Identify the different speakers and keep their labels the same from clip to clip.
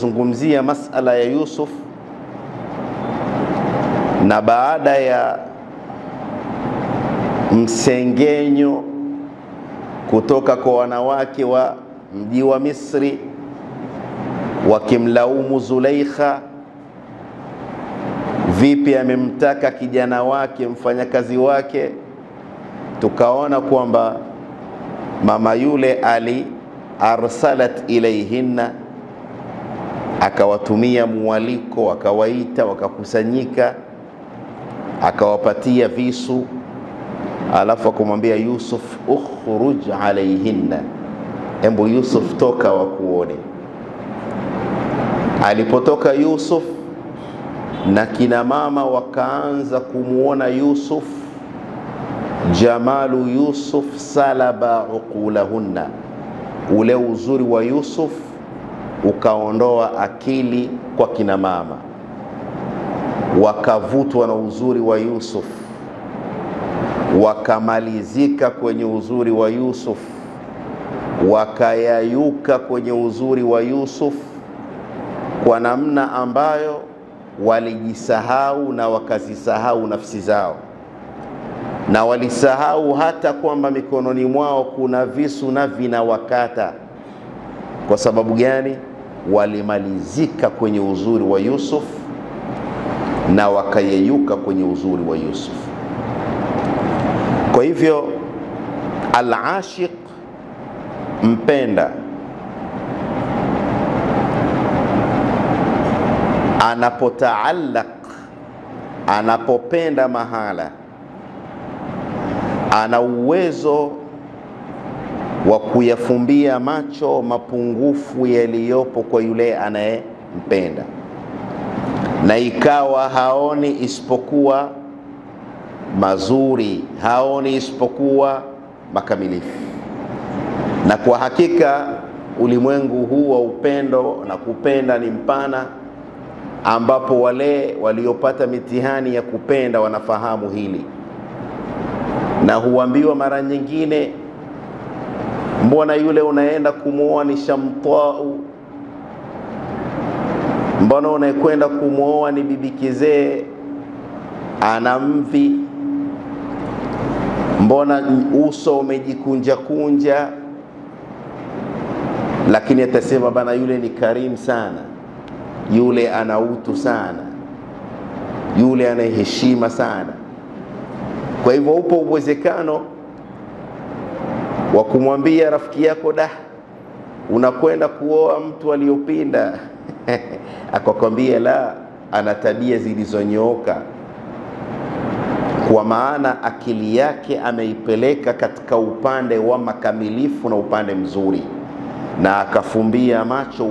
Speaker 1: Zungumzia masala ya Yusuf, na baada ya msengenyo kutoka kwa wanawake wa mji wa Misri wakimlaumu Zulaikha, vipi amemtaka kijana wake mfanyakazi wake, tukaona kwamba mama yule arsalat ilayhinna, akawatumia mwaliko, akawaita, wakakusanyika, akawapatia visu, alafu akamwambia Yusuf, ukhruj alayhinna, embo Yusuf toka wakuone. Alipotoka Yusuf na kina mama wakaanza kumuona Yusuf, jamalu Yusuf salaba uqulahunna, ule uzuri wa Yusuf ukaondoa akili kwa kina mama, wakavutwa na uzuri wa Yusuf, wakamalizika kwenye uzuri wa Yusuf, wakayayuka kwenye uzuri wa Yusuf kwa namna ambayo walijisahau na wakazisahau nafsi zao, na walisahau hata kwamba mikononi mwao kuna visu na vinawakata. Kwa sababu gani? Walimalizika kwenye uzuri wa Yusuf na wakayeyuka kwenye uzuri wa Yusuf. Kwa hivyo al-ashiq, mpenda, anapotaallaq, anapopenda mahala, ana uwezo wa kuyafumbia macho mapungufu yaliyopo kwa yule anayempenda, na ikawa haoni isipokuwa mazuri, haoni isipokuwa makamilifu. Na kwa hakika ulimwengu huu wa upendo na kupenda ni mpana, ambapo wale waliopata mitihani ya kupenda wanafahamu hili, na huambiwa mara nyingine, mbona yule unaenda kumuoa ni shamtau, mbona unakwenda kumuoa ni bibi kizee ana mvi, mbona uso umejikunja kunja, lakini atasema bana yule ni karimu sana, yule ana utu sana, yule ana heshima sana. Kwa hivyo upo uwezekano wa kumwambia rafiki yako, unakwenda kuoa mtu aliyopinda akakwambia la, ana tabia zilizonyooka, kwa maana akili yake ameipeleka katika upande wa makamilifu na upande mzuri, na akafumbia macho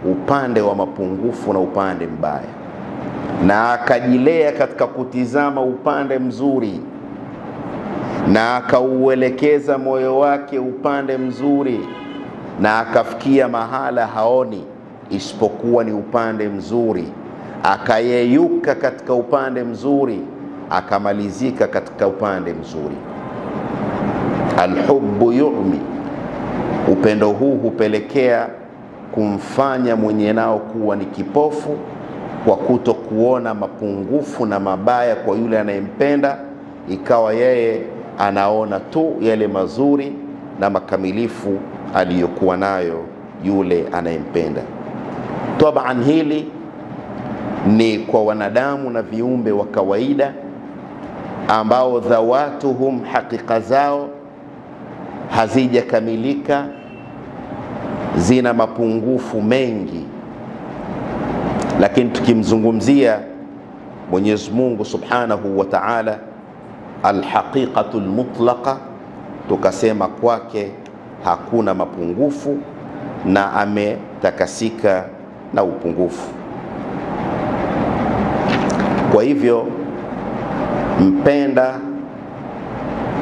Speaker 1: upande wa mapungufu na upande mbaya, na akajilea katika kutizama upande mzuri, na akauelekeza moyo wake upande mzuri, na akafikia mahala haoni isipokuwa ni upande mzuri, akayeyuka katika upande mzuri, akamalizika katika upande mzuri. Alhubbu yu'mi, upendo huu hupelekea kumfanya mwenye nao kuwa ni kipofu kwa kuto kuona mapungufu na mabaya kwa yule anayempenda, ikawa yeye anaona tu yale mazuri na makamilifu aliyokuwa nayo yule anayempenda. Taban hili ni kwa wanadamu na viumbe wa kawaida ambao dhawatuhum, hakika zao hazijakamilika, zina mapungufu mengi. Lakini tukimzungumzia Mwenyezi Mungu Subhanahu wa Ta'ala, alhaqiqatul mutlaqa, tukasema kwake hakuna mapungufu na ametakasika na upungufu. Kwa hivyo mpenda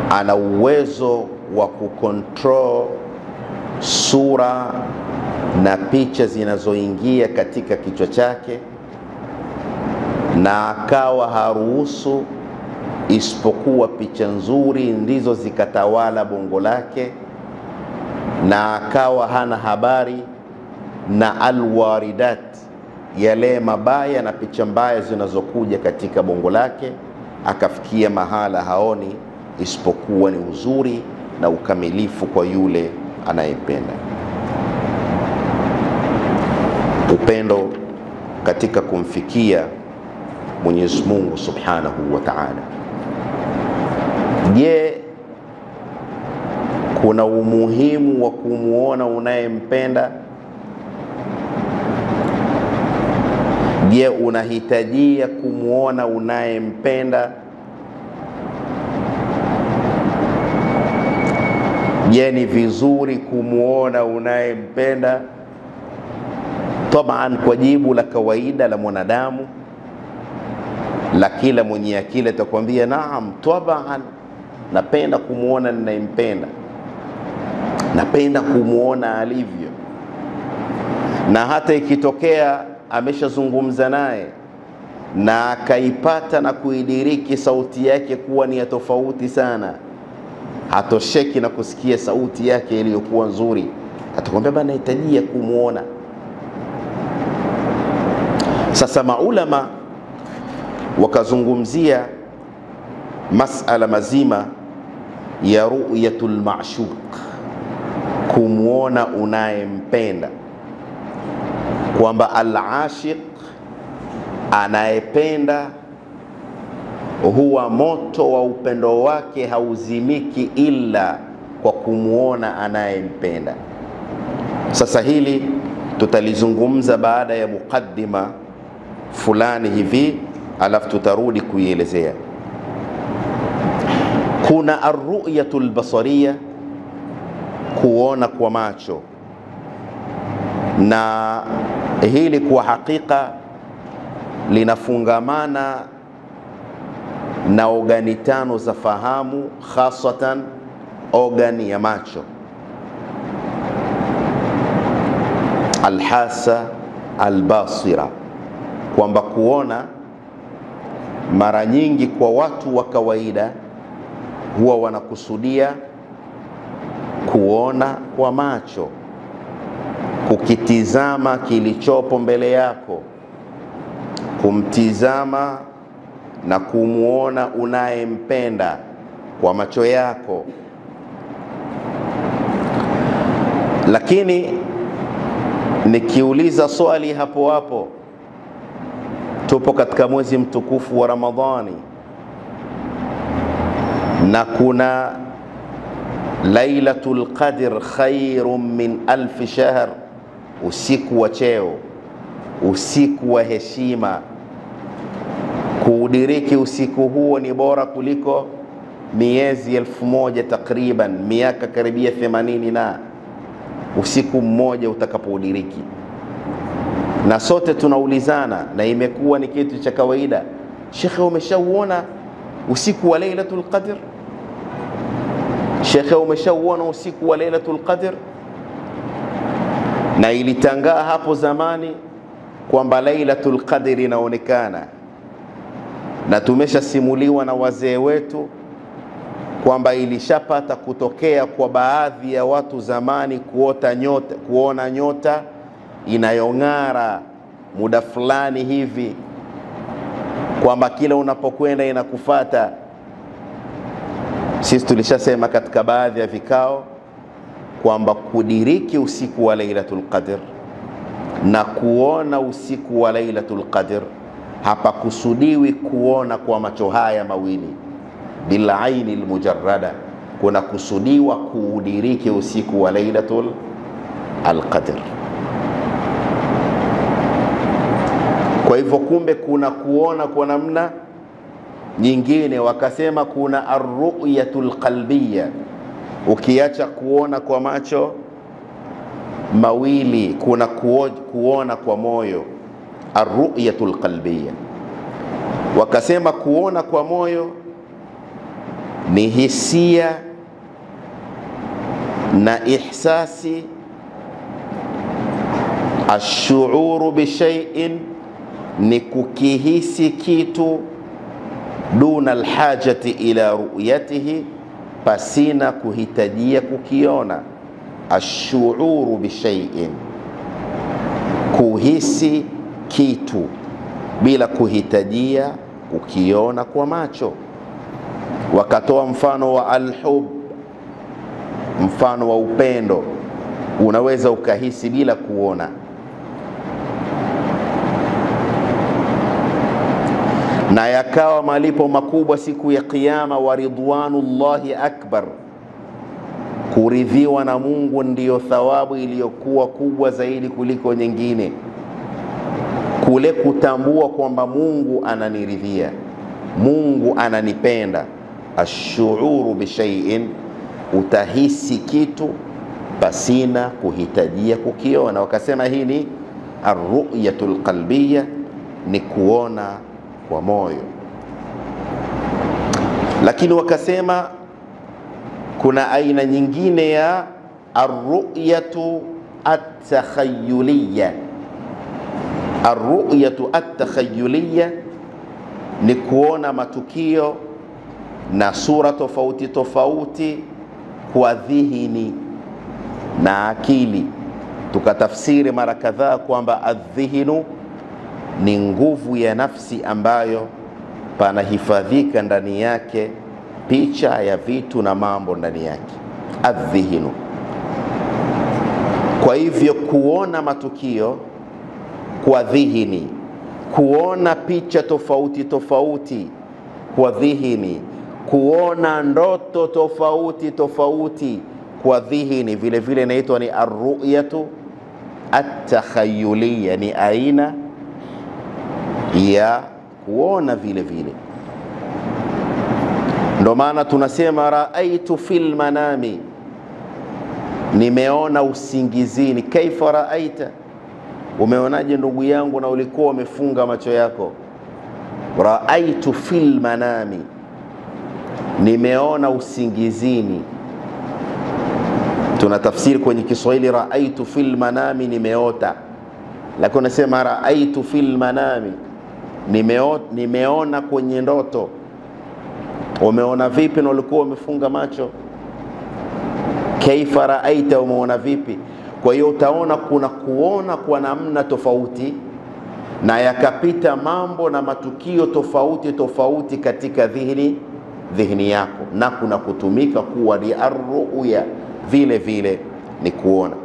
Speaker 1: ana uwezo wa kucontrol sura na picha zinazoingia katika kichwa chake, na akawa haruhusu isipokuwa picha nzuri ndizo zikatawala bongo lake, na akawa hana habari na alwaridat, yale mabaya na picha mbaya zinazokuja katika bongo lake, akafikia mahala haoni isipokuwa ni uzuri na ukamilifu kwa yule anayempenda. Upendo katika kumfikia Mwenyezi Mungu Subhanahu wa Ta'ala. Je, kuna umuhimu wa kumuona unayempenda? Je, unahitajia kumuona unayempenda? Je, ni vizuri kumuona unayempenda? Taban, kwa jibu la kawaida la mwanadamu, la kila mwenye akili atakwambia naam, taban, napenda kumuona ninayempenda, napenda kumuona alivyo. Na hata ikitokea ameshazungumza naye na akaipata na kuidiriki sauti yake kuwa ni ya tofauti sana, hatosheki na kusikia sauti yake iliyokuwa nzuri, atakwambia bana, nahitajia kumuona. Sasa maulama wakazungumzia masala mazima ya ru'yatul ma'shuq, kumuona unayempenda, kwamba al-ashiq, anayependa, huwa moto wa upendo wake hauzimiki ila kwa kumuona anayempenda. Sasa hili tutalizungumza baada ya mukaddima fulani hivi, alafu tutarudi kuielezea. Kuna ar-ru'yatul basariya, kuona kwa macho, na hili kwa hakika linafungamana na ogani tano za fahamu, hasatan ogani ya macho, alhasa albasira, kwamba kuona mara nyingi kwa watu wa kawaida huwa wanakusudia kuona kwa macho, kukitizama kilichopo mbele yako, kumtizama na kumuona unayempenda kwa macho yako. Lakini nikiuliza swali hapo hapo, tupo katika mwezi mtukufu wa Ramadhani na kuna Lailatul Qadr khairun min alf shahr, usiku wa cheo, usiku wa heshima. Kuudiriki usiku huo ni bora kuliko miezi 1000 takriban, miaka karibia 80, na usiku mmoja utakapoudiriki. Na sote tunaulizana, na imekuwa ni kitu cha kawaida, shekhe, umeshauona usiku wa Lailatul Qadr? Shekhe, umeshauona usiku wa Lailatul Qadr? Na ilitangaa hapo zamani kwamba Lailatul Qadr inaonekana, na tumeshasimuliwa na wazee wetu kwamba ilishapata kutokea kwa baadhi ya watu zamani kuona nyota inayong'ara muda fulani hivi, kwamba kila unapokwenda inakufata. Sisi tulishasema katika baadhi ya vikao kwamba kudiriki usiku wa Lailatul Qadr na kuona usiku wa Lailatul Qadr hapakusudiwi kuona kwa macho haya mawili bil aini almujarrada, kuna kusudiwa kuudiriki usiku wa Lailatul Qadr. Kwa hivyo kumbe kuna kuona kwa namna nyingine. Wakasema kuna ar-ru'yatul qalbiyya, ukiacha kuona kwa macho mawili kuna kuona kwa moyo, ar-ru'yatul qalbiyya. Wakasema kuona kwa moyo ni hisia na ihsasi, ashuuru bishai'in, ni kukihisi kitu, duna alhajati ila ru'yatihi, pasina kuhitajia kukiona. Ashuuru bishai'in, kuhisi kitu bila kuhitajia kukiona kwa macho. Wakatoa mfano wa alhub, mfano wa upendo, unaweza ukahisi bila kuona. Na yakawa malipo makubwa siku ya Kiyama, wa ridwanullahi akbar, kuridhiwa na Mungu ndiyo thawabu iliyokuwa kubwa zaidi kuliko nyingine. Kule kutambua kwamba Mungu ananiridhia, Mungu ananipenda. Ashuuru bishaiin, utahisi kitu pasina kuhitajia kukiona. Wakasema hii ni arru'yatul qalbiyya, ni kuona kwa moyo. Lakini wakasema kuna aina nyingine ya arru'yatu at-takhayyuliyya. Arru'yatu at-takhayyuliyya ni kuona matukio na sura tofauti tofauti kwa dhihni na akili. Tukatafsiri mara kadhaa kwamba adh-dhihnu ni nguvu ya nafsi ambayo panahifadhika ndani yake picha ya vitu na mambo ndani yake, adh-dhihnu. Kwa hivyo kuona matukio kwa dhihni, kuona picha tofauti tofauti kwa dhihni, kuona ndoto tofauti tofauti kwa dhihni, vile vile inaitwa ni arru'yatu at-takhayyuliyya, ni aina ya kuona vile vile. Ndo maana tunasema raaitu fil manami, nimeona usingizini. Kaifa raaita, umeonaje ndugu yangu na ulikuwa umefunga macho yako? Raaitu fil manami, nimeona usingizini. Tunatafsiri kwenye Kiswahili raaitu fil manami, nimeota. Lakini unasema raaitu fil manami, nimeona kwenye ndoto. Umeona vipi na ulikuwa umefunga macho? Kaifa raaita, umeona vipi? Kwa hiyo utaona kuna kuona kwa namna tofauti, na yakapita mambo na matukio tofauti tofauti katika dhihni yako, na kuna kutumika kuwa ni arru'ya, vile vile ni kuona.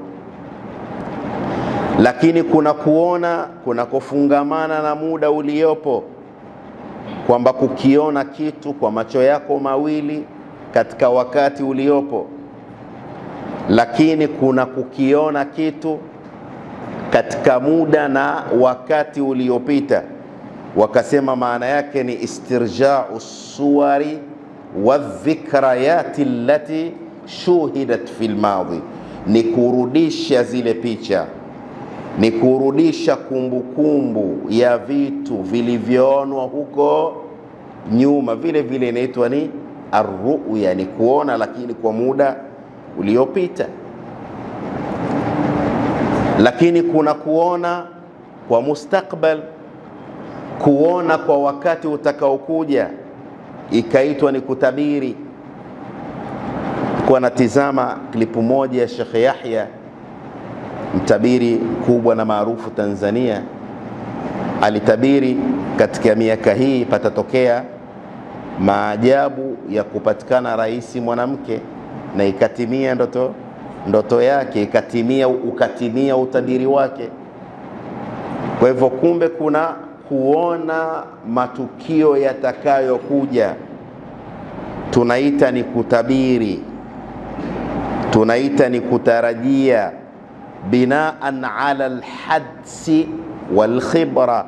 Speaker 1: Lakini kuna kuona kuna kufungamana na muda uliopo, kwamba kukiona kitu kwa macho yako mawili katika wakati uliopo. Lakini kuna kukiona kitu katika muda na wakati uliopita. Wakasema maana yake ni istirja'u suwari wa dhikrayati allati shuhidat fil madhi, ni kurudisha zile picha, ni kurudisha kumbukumbu ya vitu vilivyoonwa huko nyuma. Vile vile inaitwa ni arru'ya, ni kuona lakini kwa muda uliopita. Lakini kuna kuona kwa mustakbal, kuona kwa wakati utakaokuja, ikaitwa ni kutabiri. Kwa natizama klipu moja ya Sheikh Yahya, mtabiri mkubwa na maarufu Tanzania, alitabiri katika miaka hii patatokea maajabu ya kupatikana rais mwanamke, na ikatimia ndoto yake, ukatimia utabiri wake. Kwa hivyo kumbe kuna kuona matukio yatakayokuja, tunaita ni kutabiri, tunaita ni kutarajia, binaan ala alhadsi walkhibra,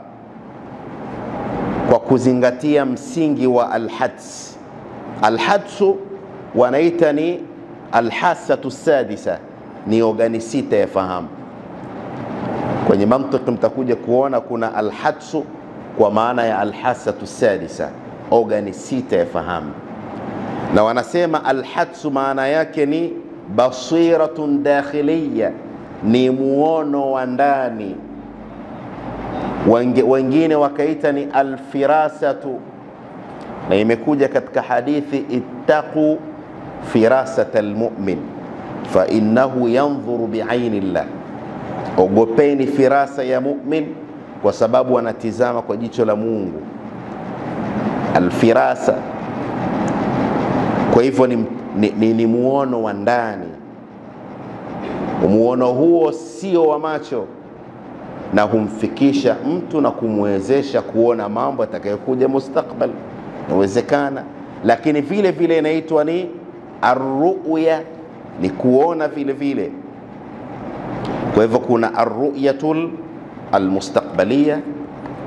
Speaker 1: kwa kuzingatia msingi wa alhads. Alhadsu wanaita ni alhasatu sadisa, ni ogani sita ya fahamu. Kwenye mantiki mtakuja kuona kuna alhadsu kwa maana ya alhasatu sadisa, ogani sita ya fahamu. Na wanasema alhadsu maana yake ni basiratun dakhiliya, ni muono wa ndani. Wengine wakaita ni alfirasatu, na imekuja katika hadithi ittaqu firasata almu'min fa innahu yanzuru bi'aini llah, Ogopeni firasa ya mu'min, kwa sababu anatizama kwa jicho la Mungu. Alfirasa, kwa hivyo ni muono wa ndani. Muono huo sio wa macho, na humfikisha mtu na kumwezesha kuona mambo atakayokuja mustakbal. Inawezekana, lakini vile vile inaitwa ni arru'ya, ni kuona vile vile. Kwa hivyo kuna arru'yatul almustaqbaliya,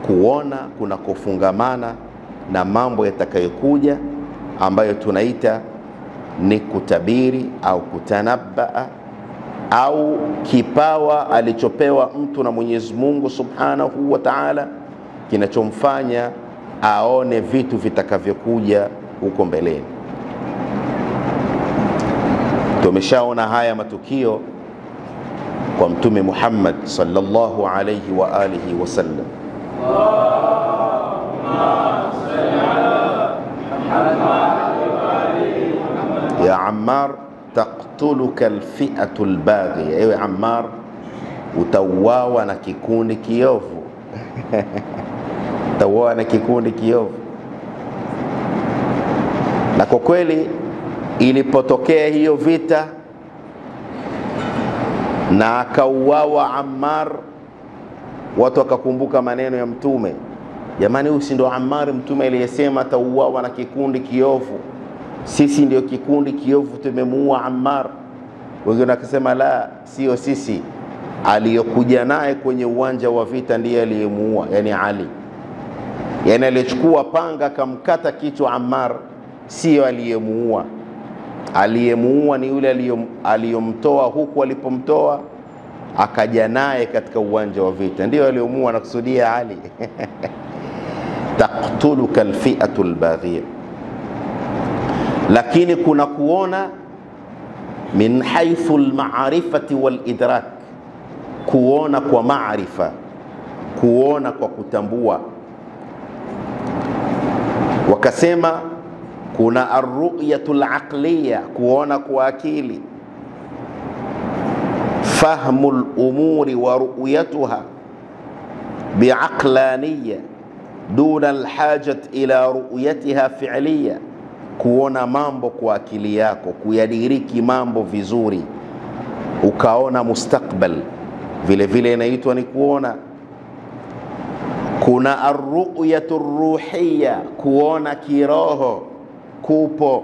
Speaker 1: kuona kuna kufungamana na mambo yatakayokuja, ambayo tunaita ni kutabiri au kutanabaa, au kipawa alichopewa mtu na Mwenyezi Mungu Subhanahu wa Ta'ala, kinachomfanya aone vitu vitakavyokuja huko mbeleni. Tumeshaona haya matukio kwa Mtume Muhammad sallallahu alayhi wa alihi wasallam. Ya Ammar, taqtuluka alfi'atu albaghiya, ewe Ammar, utauawa na kikundi kiovu. Utauawa na kikundi kiovu. Na kwa kweli ilipotokea hiyo vita na akauawa Ammar, watu wakakumbuka maneno ya Mtume. Jamani, huyu si ndo Ammar Mtume aliyesema atauawa na kikundi kiovu? Sisi ndio kikundi kiovu, tumemuua Ammar. Wengine wakasema la, sio sisi, aliyokuja naye kwenye uwanja wa vita ndiye aliyemuua, yani Ali. Yani alichukua panga akamkata kichwa Ammar, sio aliyemuua. Aliyemuua ni yule aliyomtoa huku alipomtoa, akaja naye katika uwanja wa vita, ndio aliyemuua, na kusudia Ali. Taqtuluka alfi'atu albaghiya. Lakini kuna kuona min haythu almarifati walidrak, kuona kwa maarifa, kuona kwa kutambua. Wakasema kuna arru'yatul aqliya, kuona kwa akili. Fahmul umuri wa ru'yatuha biaqlaniya duna alhajat ila ru'yatiha fi'liya, kuona mambo kwa akili yako, kuyadiriki mambo vizuri, ukaona mustakbal, vile vile inaitwa ni kuona. Kuna arru'yatur ruhiyya, kuona kiroho kupo,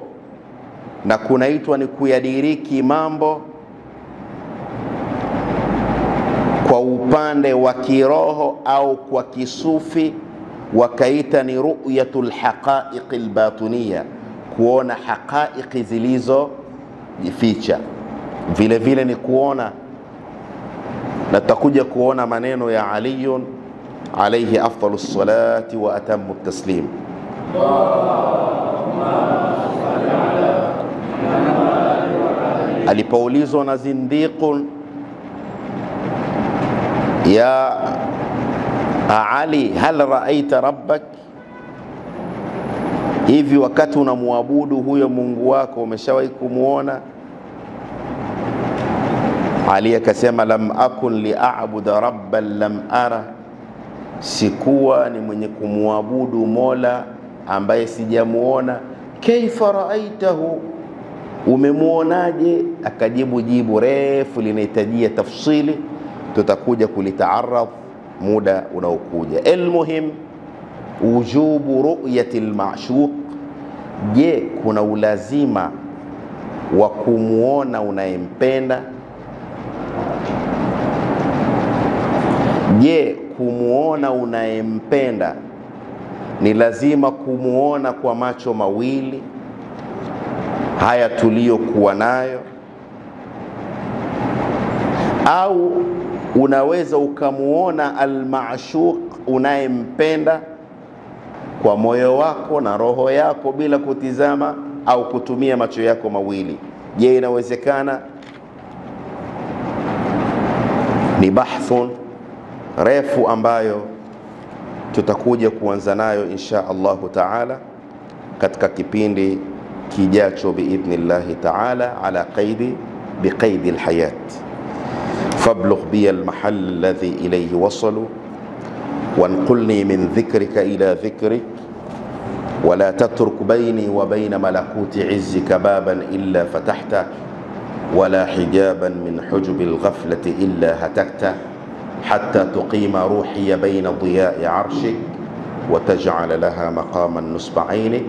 Speaker 1: na kunaitwa ni kuyadiriki mambo kwa upande wa kiroho au kwa kisufi, wakaita ni ru'yatul haqa'iqil batiniya, kuona haqa'iqi zilizo jificha. Vile vile ni kuona, na tutakuja kuona maneno ya Ali alayhi afdalus salati wa atammu taslim. Alipoulizwa na zindiqun, ya Ali, hal ra'aita rabbak, hivi wakati unamwabudu huyo Mungu wako umeshawahi kumuona? Ali akasema, lam akun li'abuda rabban lam ara, sikuwa ni mwenye kumwabudu Mola ambaye sijamuona. Kaifa ra'aitahu, umemuonaje? Akajibu jibu refu linahitajia tafsili, tutakuja kulitaaraf muda unaokuja. Almuhim, wujubu ru'yati almashuq. Je, kuna ulazima wa kumuona unayempenda? Je, kumuona unayempenda ni lazima kumuona kwa macho mawili haya tuliyokuwa nayo, au unaweza ukamuona almashuq unayempenda kwa moyo wako na roho yako bila kutizama au kutumia macho yako mawili? Je, inawezekana? Ni bahthun refu ambayo tutakuja kuanza nayo insha Allahu taala katika kipindi kijacho biidhnillahi taala, ala biqaidi alhayat. فابلغ بي المحل الذي إليه وصلوا، وانقلني من ذكرك إلى ذكرك، ولا تترك بيني وبين ملكوت عزك بابا إلا فتحته، ولا حجابا من حجب الغفلة إلا هتكته، حتى تقيم روحي بين ضياء عرشك وتجعل لها مقاما نصب عينك.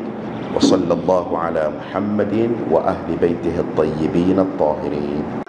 Speaker 1: وصلى الله على محمد وأهل بيته الطيبين الطاهرين.